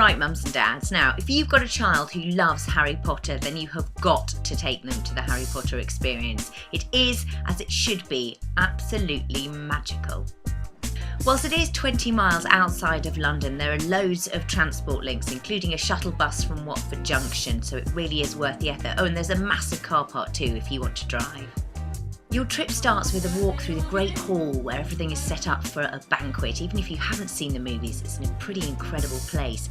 Right, mums and dads, now if you've got a child who loves Harry Potter, then you have got to take them to the Harry Potter experience. It is, as it should be, absolutely magical. Whilst it is 20 miles outside of London, there are loads of transport links, including a shuttle bus from Watford Junction, so it really is worth the effort. Oh, and there's a massive car park too if you want to drive. Your trip starts with a walk through the Great Hall, where everything is set up for a banquet. Even if you haven't seen the movies, it's in a pretty incredible place.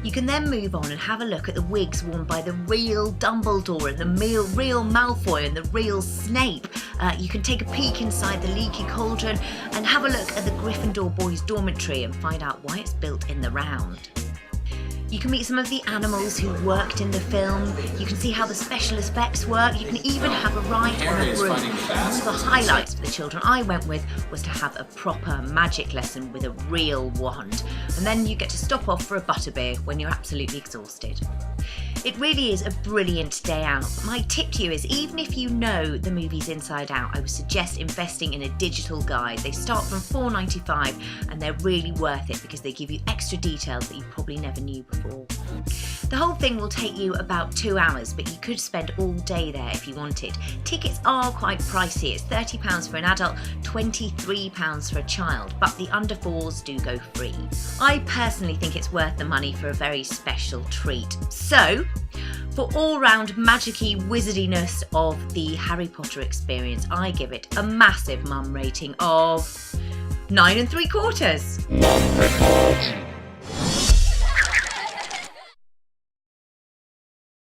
You can then move on and have a look at the wigs worn by the real Dumbledore and the real Malfoy and the real Snape. You can take a peek inside the leaky cauldron and have a look at the Gryffindor boys' dormitory and find out why it's built in the round. You can meet some of the animals who worked in the film. You can see how the special effects work. You can even have a ride on a broom. One of the highlights for the children I went with was to have a proper magic lesson with a real wand. And then you get to stop off for a butterbeer when you're absolutely exhausted. It really is a brilliant day out. My tip to you is, even if you know the movies inside out, I would suggest investing in a digital guide. They start from £4.95 and they're really worth it because they give you extra details that you probably never knew before. The whole thing will take you about 2 hours, but you could spend all day there if you wanted. Tickets are quite pricey. It's £30 for an adult, £23 for a child, but the under fours do go free. I personally think it's worth the money for a very special treat. So, for all-round magic-y wizardiness of the Harry Potter experience, I give it a massive mum rating of 9 3/4. Mum report.